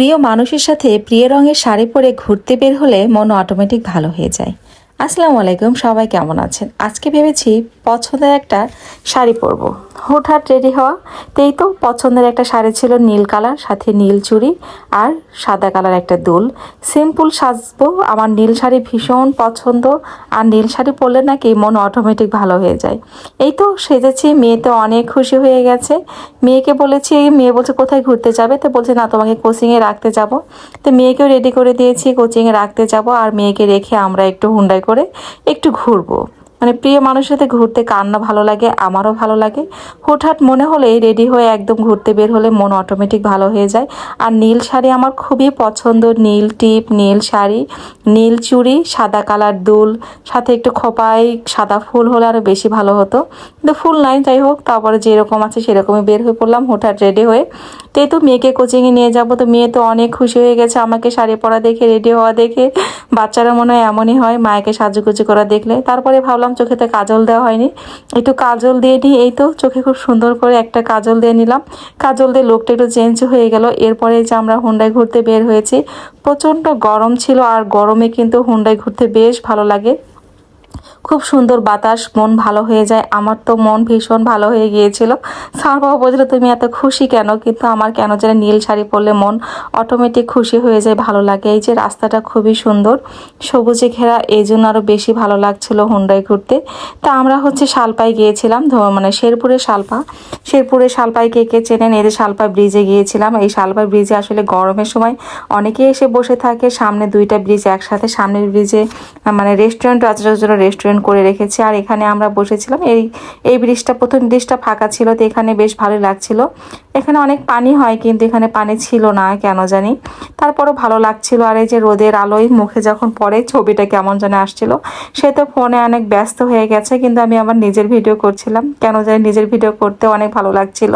প্রিয় মানুষের সাথে প্রিয় রঙের শাড়ি পরে ঘুরতে বের হলে মন অটোমেটিক ভালো হয়ে যায়। আসসালামু আলাইকুম, সবাই কেমন আছেন? আজকে ভেবেছি পছন্দের একটা শাড়ি পরবো। হুটহাট রেডি হওয়া, তেই তো পছন্দের একটা শাড়ি ছিল নীল কালার, সাথে নীল চুড়ি আর সাদা কালার একটা দুল। সিম্পল সাজবো, আমার নীল শাড়ি ভীষণ পছন্দ। আর নীল শাড়ি পরলে নাকি মন অটোমেটিক ভালো হয়ে যায়। এই তো সেজেছি, মেয়ে তো অনেক খুশি হয়ে গেছে। মেয়েকে বলেছি, মেয়ে বলছে কোথায় ঘুরতে যাবে, তো বলছে না তোমাকে কোচিংয়ে রাখতে যাব। তো মেয়েকেও রেডি করে দিয়েছি, কোচিংয়ে রাখতে যাব। আর মেয়েকে রেখে আমরা একটু হুন্ডাই করে একটু ঘুরবো। মানে প্রিয় মানুষের সাথে ঘুরতে কার না ভালো লাগে, আমারও ভালো লাগে। হুটহাট মনে হলেই রেডি হয়ে একদম ঘুরতে বের হলে মন অটোমেটিক ভালো হয়ে যায়। আর নীল শাড়ি আমার খুবই পছন্দ, নীল টিপ, নীল শাড়ি, নীল চুড়ি, সাদা কালার দুল, সাথে একটু খোপায় সাদা ফুল হলে আরও বেশি ভালো হতো, কিন্তু ফুল নাই। যাই হোক, তারপরে যেরকম আছে সেরকমই বের হয়ে পড়লাম হুটহাট রেডি হয়ে। তো মেয়েকে কোচিংয়ে নিয়ে যাবো, তো মেয়ে তো অনেক খুশি হয়ে গেছে আমাকে শাড়ি পরা দেখে, রেডি হওয়া দেখে। বাচ্চারা মনে হয় এমনই হয় মায়েকে সাজুগুজু করা দেখলে। তারপরে ভাবলাম চোখেতে কাজল দেওয়া হয়নি, একটু কাজল দিয়ে নিই। এই তো চোখে খুব সুন্দর করে একটা কাজল দিয়ে নিলাম। কাজল দিয়ে লোকটা একটু চেঞ্জ হয়ে গেল। এরপরে যে আমরা হুন্ডায় ঘুরতে বের হয়েছি, প্রচণ্ড গরম ছিল, আর গরমে কিন্তু হুন্ডায় ঘুরতে বেশ ভালো লাগে। খুব সুন্দর বাতাস, মন ভালো হয়ে যায়। আমার তো মন ভীষণ ভালো হয়ে গিয়েছিল। স্যার বাবা বলছিল তুমি এত খুশি কেন, কিন্তু আমার কেন যেন নীল শাড়ি পরলে মন অটোমেটিক খুশি হয়ে যায়, ভালো লাগে। এই যে রাস্তাটা খুবই সুন্দর, সবুজে ঘেরা, এই জন্য আরও বেশি ভালো লাগছিল হুন্ডায় ঘুরতে। তা আমরা শালপাই গিয়েছিলাম, মানে শেরপুরের শালপাই কে কে চেনেন, এই যে শালপাই ব্রিজে গিয়েছিলাম। এই শালপাই ব্রিজে আসলে গরমের সময় অনেকেই এসে বসে থাকে, সামনে দুইটা ব্রিজ একসাথে। সামনের ব্রিজে মানে রেস্টুরেন্ট আছে, রেস্টুরেন্ট করে রেখেছে। আর এখানে আমরা বসেছিলাম। এই ব্রিজটা, প্রথম ব্রিজটা ফাঁকা ছিল, তো এখানে বেশ ভালো লাগছিল। এখানে অনেক পানি হয়, কিন্তু এখানে পানি ছিল না কেন জানি, তারপরও ভালো লাগছিল। আর এই যে রোদের আলোয় মুখে যখন পড়ে, ছবিটা কেমন যেন আসছিল। সে তো ফোনে অনেক ব্যস্ত হয়ে গেছে, কিন্তু আমি আমার নিজের ভিডিও করছিলাম, কেন জানি নিজের ভিডিও করতে অনেক ভালো লাগছিল।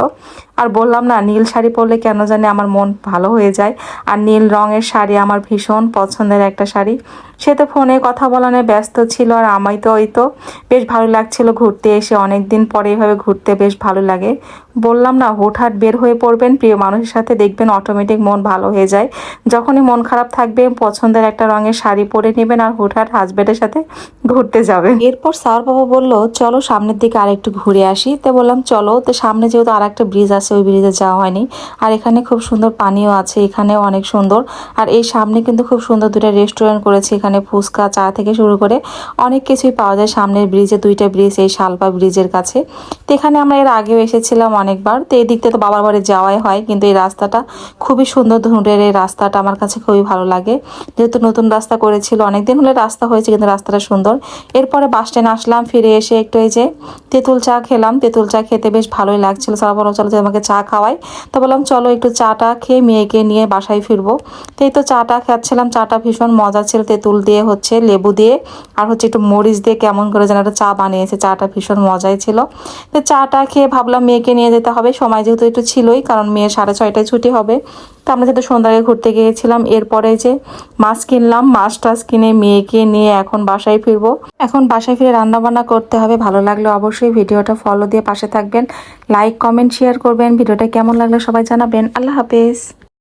আর বললাম না, নীল শাড়ি পরলে কেন জানি আমার মন ভালো হয়ে যায়। আর নীল রঙের শাড়ি আমার ভীষণ পছন্দের একটা শাড়ি। সে তো ফোনে কথা বলানো ব্যস্ত ছিল, আর আমি তো ওই তো বেশ ভালো লাগছিল ঘুরতে এসে। অনেক দিন পরে এভাবে ঘুরতে বেশ ভালো লাগে। বললাম না, হুটহাট বের হয়ে পড়বেন প্রিয় মানুষের সাথে, দেখবেন অটোমেটিক মন ভালো হয়ে যায়। যখনই মন খারাপ থাকবে, পছন্দের একটা রঙের শাড়ি পরে নেবেন আর হুটহাট হাজব্যান্ডের সাথে ঘুরতে যাবেন। এরপর স্যার বাবা বললো চলো সামনের দিকে আরেকটু ঘুরে আসি। তো বললাম চলো। তো সামনে যেহেতু আর একটা ব্রিজ আছে, ওই ব্রিজে যাওয়া হয়নি। আর এখানে খুব সুন্দর পানিও আছে, এখানেও অনেক সুন্দর। আর এই সামনে কিন্তু খুব সুন্দর দুটো রেস্টুরেন্ট করেছে, এখানে ফুচকা, চা থেকে শুরু করে অনেক কিছুই পাওয়া যায়। সামনের ব্রিজে দুইটা ব্রিজ, এই শালপা ব্রিজের কাছে। তো এখানে আমরা এর আগেও এসেছিলাম অনেকবার। তো এই দিকতে তো বাবার বাড়ি যাওয়াই হয়, কিন্তু এই রাস্তাটা খুবই সুন্দর। ধুঁড়ের এই রাস্তাটা আমার কাছে খুবই ভালো লাগে, যেহেতু নতুন রাস্তা করেছিল। অনেকদিন হলে রাস্তা হয়েছে, কিন্তু রাস্তাটা সুন্দর। এরপরে বাস স্ট্যান্ড আসলাম, ফিরে এসে একটু এই যে তেঁতুল চা খেলাম। তেঁতুল চা খেতে বেশ ভালোই লাগছিল। সারা বলো চলো আমাকে চা খাওয়াই। তো বললাম চলো একটু চাটা খেয়ে মেয়েকে নিয়ে বাসায় ফিরবো। তো এই তো চাটা খাচ্ছিলাম, চাটা ভীষণ মজা ছিল। তেঁতুল দিয়ে, লেবু দিয়ে, আর একটু মরিচ দিয়ে কেমন করে যেন একটা চা বানিয়েছে। চাটা ভীষণ মজাই ছিল। তো চাটা খেয়ে ভাবলাম মেয়েকে নিয়ে যেতে হবে, সময় যেহেতু একটু ছিলই, কারণ মেয়ে 6:30টায় ছুটি হবে। তো আমরা যেহেতু সন্ধ্যায় ঘুরতে গিয়েছিলাম। এরপরে যে মাছ কিনলাম, মাছ টাছ কিনে মেয়েকে নিয়ে এখন বাসায় ফিরবো। এখন বাসায় ফিরে রান্না বান্না করতে হবে। ভালো লাগলে অবশ্যই ভিডিওটা ফলো দিয়ে পাশে থাকবেন, লাইক কমেন্ট শেয়ার করবেন। ভিডিওটা কেমন লাগলো সবাই জানাবেন। আল্লাহ হাফেজ।